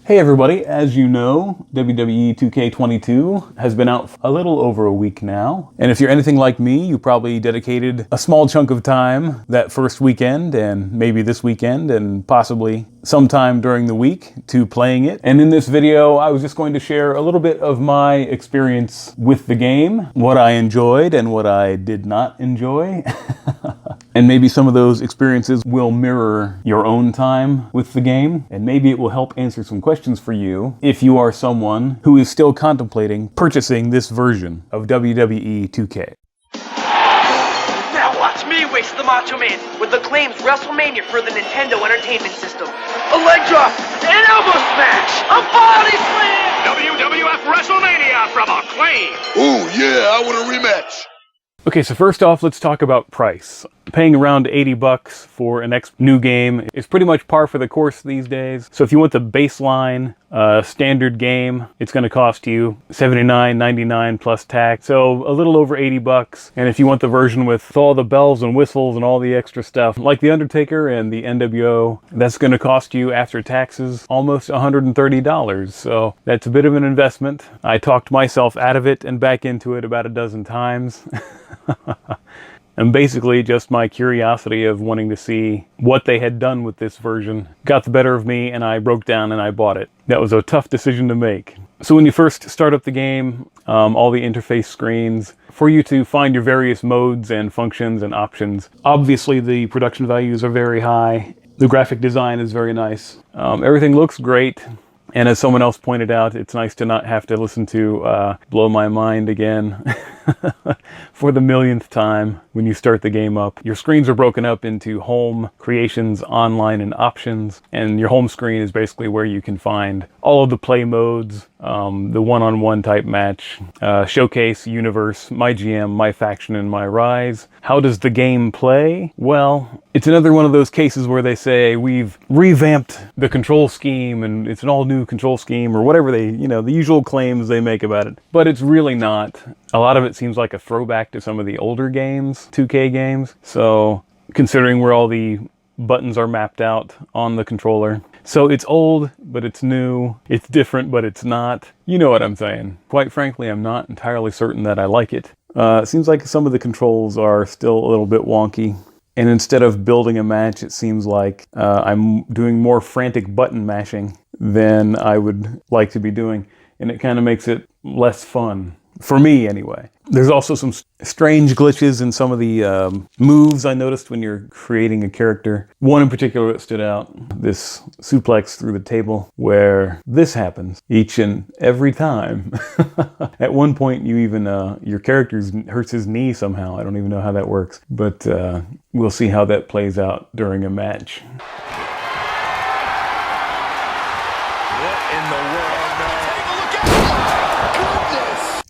Hey everybody, as you know, WWE 2K22 has been out a little over a week now. And if you're anything like me, you probably dedicated a small chunk of time that first weekend and maybe this weekend and possibly sometime during the week to playing it. And in this video, I was just going to share a little bit of my experience with the game, what I enjoyed and what I did not enjoy. And maybe some of those experiences will mirror your own time with the game, and maybe it will help answer some questions for you if you are someone who is still contemplating purchasing this version of WWE 2K. Now watch me waste the Macho Man with Acclaim's WrestleMania for the Nintendo Entertainment System. A leg drop, an elbow smash, a body slam! WWF WrestleMania from Acclaim! Ooh, yeah, I want a rematch. Okay, so first off, let's talk about price. Paying around $80 for an new game is pretty much par for the course these days. So if you want the baseline standard game, it's going to cost you $79.99 plus tax. So a little over $80. And if you want the version with all the bells and whistles and all the extra stuff, like The Undertaker and the NWO, that's going to cost you after taxes almost $130. So that's a bit of an investment. I talked myself out of it and back into it about a dozen times. And basically just my curiosity of wanting to see what they had done with this version got the better of me, and I broke down and I bought it. That was a tough decision to make. So when you first start up the game, all the interface screens, for you to find your various modes and functions and options. Obviously the production values are very high. The graphic design is very nice. Everything looks great. And as someone else pointed out, it's nice to not have to listen to Blow My Mind again for the millionth time when you start the game up. Your screens are broken up into home, creations, online, and options. And your home screen is basically where you can find all of the play modes, the one-on-one type match, showcase, universe, MyGM, My Faction, and My Rise. How does the game play? Well, it's another one of those cases where they say we've revamped the control scheme and it's an all new control scheme or whatever they, the usual claims they make about it. But it's really not. A lot of it seems like a throwback to some of the older games, 2K games. So considering where all the buttons are mapped out on the controller. So it's old, but it's new. It's different, but it's not. You know what I'm saying. Quite frankly, I'm not entirely certain that I like it. It seems like some of the controls are still a little bit wonky. And instead of building a match, it seems like I'm doing more frantic button mashing than I would like to be doing. And it kind of makes it less fun. For me, anyway. There's also some strange glitches in some of the moves I noticed when you're creating a character. One in particular that stood out, this suplex through the table, where this happens each and every time. At one point, you even, your character hurts his knee somehow. I don't even know how that works. But we'll see how that plays out during a match. What in the world, man?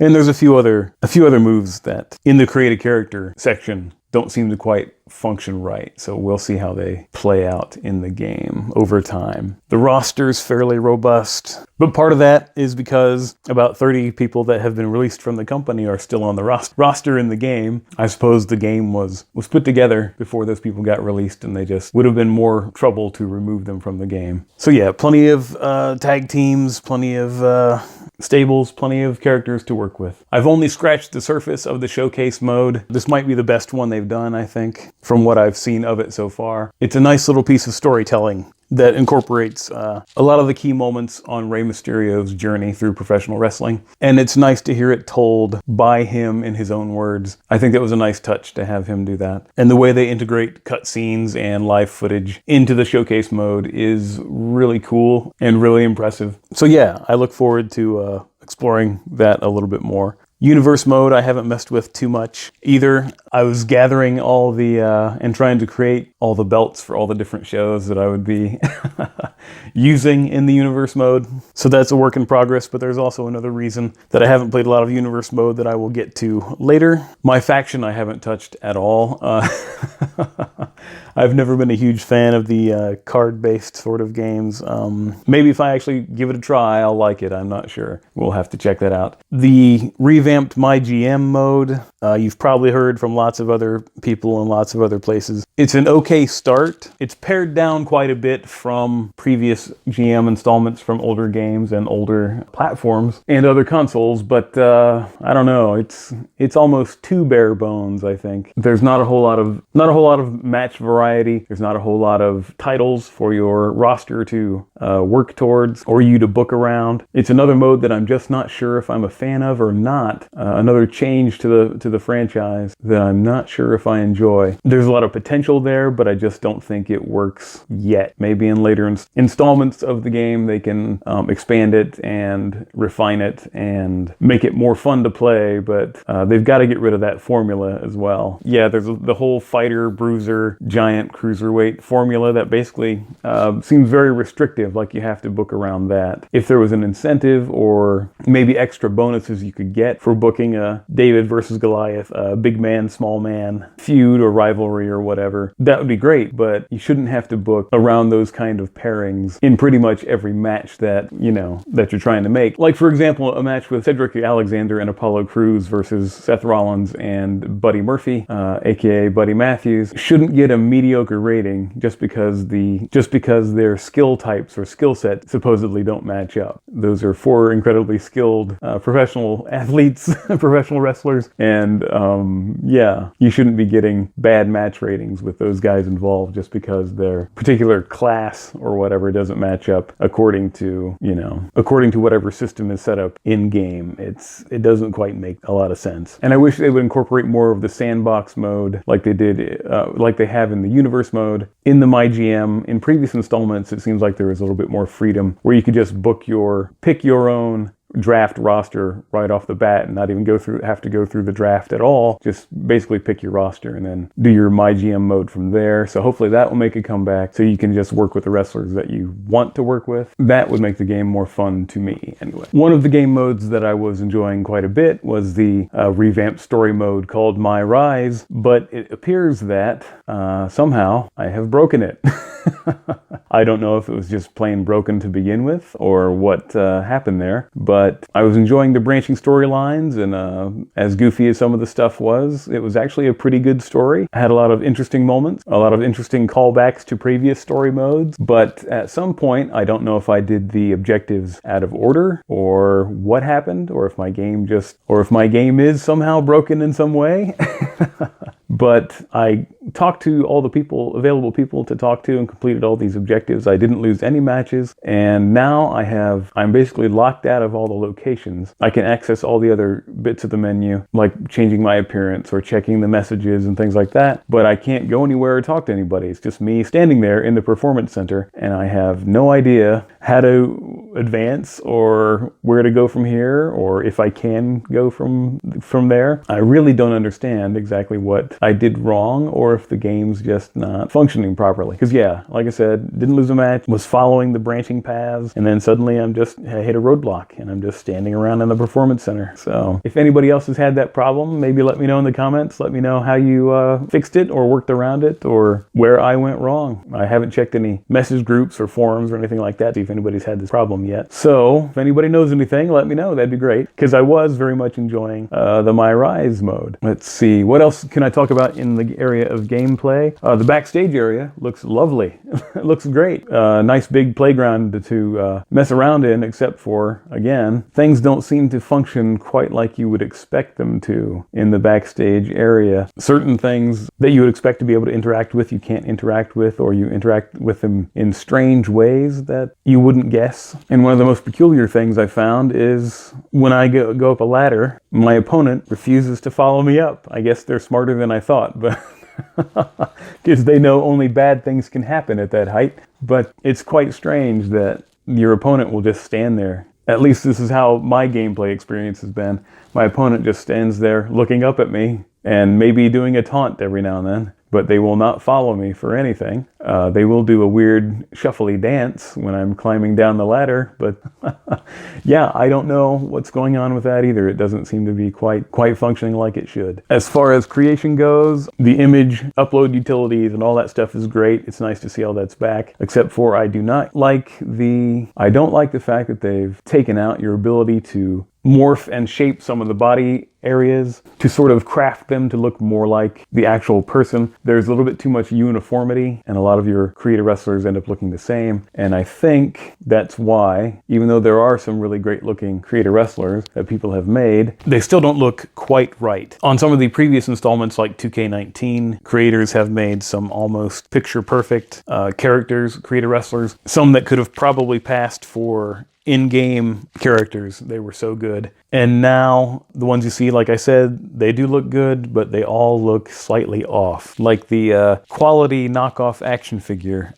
And there's a few other moves that in the create a character section don't seem to quite function right. So we'll see how they play out in the game over time. The roster's fairly robust, but part of that is because about 30 people that have been released from the company are still on the roster in the game. I suppose the game was put together before those people got released, and they just would have been more trouble to remove them from the game. So yeah, plenty of tag teams, plenty of stables, plenty of characters to work with. I've only scratched the surface of the showcase mode. This might be the best one they've done, I think, from what I've seen of it so far. It's a nice little piece of storytelling that incorporates a lot of the key moments on Rey Mysterio's journey through professional wrestling. And it's nice to hear it told by him in his own words. I think that was a nice touch to have him do that. And the way they integrate cutscenes and live footage into the showcase mode is really cool and really impressive. So yeah, I look forward to exploring that a little bit more. Universe mode I haven't messed with too much either. I was gathering all the and trying to create all the belts for all the different shows that I would be using in the universe mode. So that's a work in progress, but there's also another reason that I haven't played a lot of universe mode that I will get to later. My faction I haven't touched at all. I've never been a huge fan of the card-based sort of games. Maybe if I actually give it a try, I'll like it. I'm not sure. We'll have to check that out. The revamped MyGM mode, you've probably heard from lots of other people in lots of other places It's an okay start. It's pared down quite a bit from previous GM installments from older games and older platforms and other consoles, but I don't know. It's almost too bare bones, I think. There's not a whole lot of match variety. There's not a whole lot of titles for your roster to work towards or you to book around. It's another mode that I'm just not sure if I'm a fan of or not. Another change to the franchise that I'm not sure if I enjoy. There's a lot of potential there, but I just don't think it works yet. Maybe in later installments of the game they can expand it and refine it and make it more fun to play, but they've got to get rid of that formula as well. Yeah, there's the whole fighter, bruiser, giant, cruiserweight formula that basically seems very restrictive, like you have to book around that. If there was an incentive or maybe extra bonuses you could get for booking a David versus Goliath, a big man, small man feud or rivalry or whatever, that would be great, but you shouldn't have to book around those kind of pairings in pretty much every match that, that you're trying to make. Like, for example, a match with Cedric Alexander and Apollo Crews versus Seth Rollins and Buddy Murphy, aka Buddy Matthews, shouldn't get a mediocre rating just because their skill types or skill sets supposedly don't match up. Those are four incredibly skilled professional athletes, professional wrestlers, and yeah, you shouldn't be getting bad match ratings with those guys involved just because their particular class or whatever doesn't match up according to whatever system is set up in game. It doesn't quite make a lot of sense. And I wish they would incorporate more of the sandbox mode like they did, like they have in the universe mode. In the MyGM, in previous installments, it seems like there was a little bit more freedom where you could just pick your own draft roster right off the bat and not even have to go through the draft at all. Just basically pick your roster and then do your MyGM mode from there. So hopefully that will make a comeback so you can just work with the wrestlers that you want to work with. That would make the game more fun to me anyway. One of the game modes that I was enjoying quite a bit was the revamped story mode called My Rise, but it appears that somehow I have broken it. I don't know if it was just plain broken to begin with or what happened there, but I was enjoying the branching storylines, and as goofy as some of the stuff was, it was actually a pretty good story. I had a lot of interesting moments, a lot of interesting callbacks to previous story modes, but at some point, I don't know if I did the objectives out of order or what happened, or if my game is somehow broken in some way. But I talked to all the available people to talk to and completed all these objectives. I didn't lose any matches, and now I'm basically locked out of all the locations. I can access all the other bits of the menu, like changing my appearance or checking the messages and things like that, but I can't go anywhere or talk to anybody. It's just me standing there in the performance center, and I have no idea how to advance or where to go from here, or if I can go from there. I really don't understand exactly what I did wrong, or if the game's just not functioning properly. Because yeah, like I said, didn't lose a match, was following the branching paths, and then suddenly I hit a roadblock, and I'm just standing around in the performance center. So if anybody else has had that problem, maybe let me know in the comments. Let me know how you fixed it or worked around it, or where I went wrong. I haven't checked any message groups or forums or anything like that to see if anybody's had this problem yet. So if anybody knows anything, let me know. That'd be great, because I was very much enjoying the My Rise mode. Let's see, what else can I talk about in the area of gameplay? The backstage area looks lovely. It looks great. Nice big playground to mess around in, except for, again, things don't seem to function quite like you would expect them to in the backstage area. Certain things that you would expect to be able to interact with, you can't interact with, or you interact with them in strange ways that you wouldn't guess. And one of the most peculiar things I found is when I go up a ladder, my opponent refuses to follow me up. I guess they're smarter than I thought, but because they know only bad things can happen at that height. But it's quite strange that your opponent will just stand there. At least this is how my gameplay experience has been. My opponent just stands there looking up at me and maybe doing a taunt every now and then, but they will not follow me for anything. They will do a weird shuffly dance when I'm climbing down the ladder, but yeah, I don't know what's going on with that either. It doesn't seem to be quite functioning like it should. As far as creation goes, the image upload utilities and all that stuff is great. It's nice to see all that's back, except for I don't like the fact that they've taken out your ability to morph and shape some of the body areas to sort of craft them to look more like the actual person. There's a little bit too much uniformity, and a lot of your creator wrestlers end up looking the same. And I think that's why, even though there are some really great looking creator wrestlers that people have made, they still don't look quite right. On some of the previous installments, like 2K19, creators have made some almost picture perfect characters, creator wrestlers, some that could have probably passed for in-game characters. They were so good. And now the ones you see, like I said, they do look good, but they all look slightly off, like the quality knockoff action figure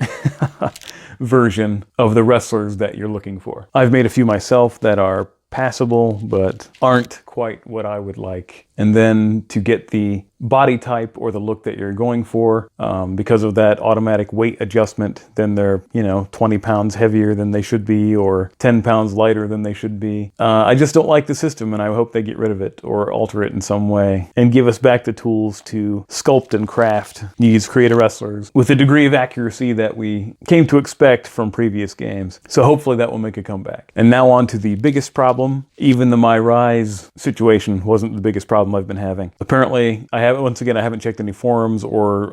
version of the wrestlers that you're looking for. I've made a few myself that are passable, but aren't quite what I would like. And then to get the body type or the look that you're going for, because of that automatic weight adjustment, then they're, 20 pounds heavier than they should be or 10 pounds lighter than they should be. I just don't like the system, and I hope they get rid of it or alter it in some way and give us back the tools to sculpt and craft these creator wrestlers with the degree of accuracy that we came to expect from previous games. So hopefully that will make a comeback. And now on to the biggest problem. Even the My Rise situation wasn't the biggest problem I've been having. Apparently, I haven't checked any forums or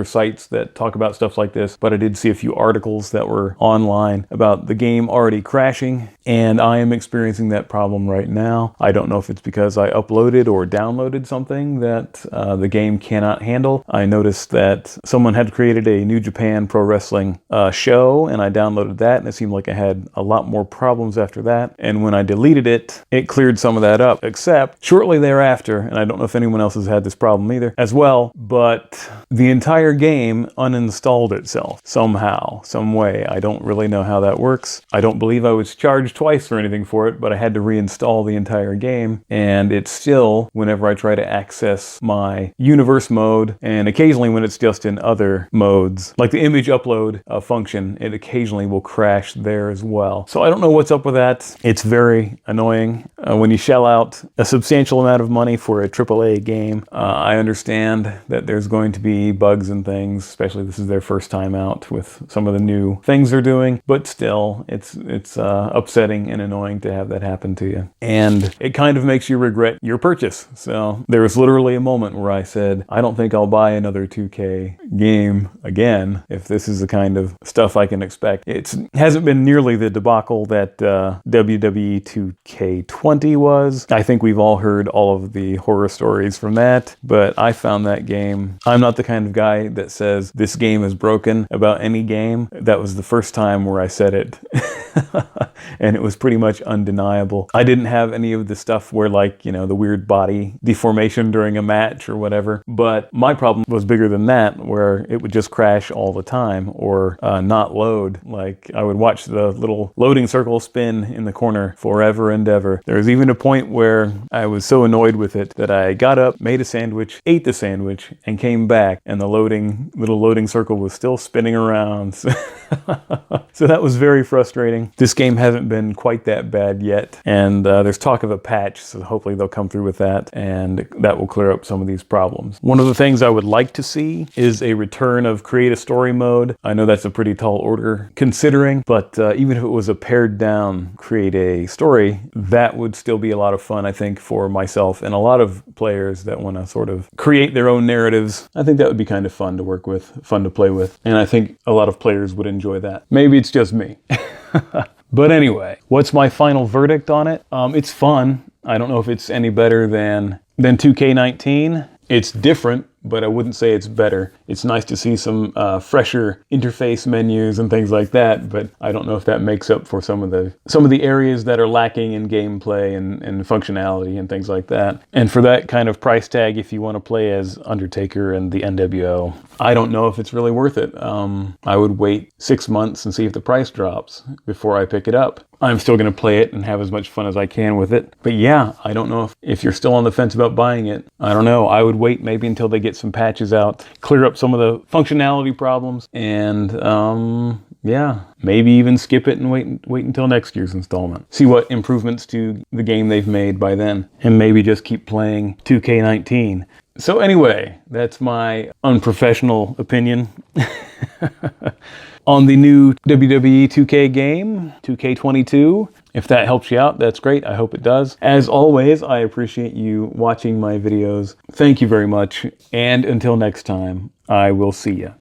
sites that talk about stuff like this, but I did see a few articles that were online about the game already crashing, and I am experiencing that problem right now. I don't know if it's because I uploaded or downloaded something that the game cannot handle. I noticed that someone had created a New Japan Pro Wrestling show, and I downloaded that, and it seemed like I had a lot more problems after that. And when I deleted it, it cleared some of that up, except shortly thereafter, and I don't know if anyone else has had this problem either as well, but the entire game uninstalled itself somehow, some way. I don't really know how that works. I don't believe I was charged twice or anything for it, but I had to reinstall the entire game, and it's still, whenever I try to access my universe mode, and occasionally when it's just in other modes, like the image upload function, it occasionally will crash there as well. So I don't know what's up with that. It's very annoying. When you shell out a substantial amount of money for a AAA game, I understand that there's going to be bugs and things, especially this is their first time out with some of the new things they're doing, but still, it's upsetting and annoying to have that happen to you. And it kind of makes you regret your purchase. So there was literally a moment where I said, I don't think I'll buy another 2K game again if this is the kind of stuff I can expect. It hasn't been nearly the debacle that WWE 2K20 was. I think we've all heard all of the horror stories from that, but I found that game, I'm not the kind of guy that says this game is broken about any game. That was the first time where I said it. And it was pretty much undeniable. I didn't have any of the stuff where the weird body deformation during a match or whatever, but my problem was bigger than that, where it would just crash all the time or not load. Like I would watch the little loading circle spin in the corner forever and ever. There was even a point where I was so annoyed with it that I got up, made a sandwich, ate the sandwich, and came back, and the little loading circle was still spinning around. So that was very frustrating. This game hasn't been quite that bad yet, and there's talk of a patch, so hopefully they'll come through with that, and that will clear up some of these problems. One of the things I would like to see is a return of create a story mode. I know that's a pretty tall order considering, but even if it was a pared down create a story, that would still be a lot of fun, I think, for myself and a lot of players that want to sort of create their own narratives. I think that would be kind of fun to work with, fun to play with, and I think a lot of players would enjoy that. Maybe it's just me. But anyway, what's my final verdict on it? It's fun. I don't know if it's any better than 2K19. It's different, but I wouldn't say it's better. It's nice to see some fresher interface menus and things like that, but I don't know if that makes up for some of the areas that are lacking in gameplay and functionality and things like that. And for that kind of price tag, if you want to play as Undertaker and the NWO, I don't know if it's really worth it. I would wait 6 months and see if the price drops before I pick it up. I'm still going to play it and have as much fun as I can with it. But yeah, I don't know if you're still on the fence about buying it. I don't know. I would wait maybe until they get some patches out, clear up some of the functionality problems, and yeah, maybe even skip it and wait until next year's installment. See what improvements to the game they've made by then, and maybe just keep playing 2K19. So anyway, that's my unprofessional opinion. on the new WWE 2K game, 2K22. If that helps you out, that's great. I hope it does. As always, I appreciate you watching my videos. Thank you very much. And until next time, I will see you.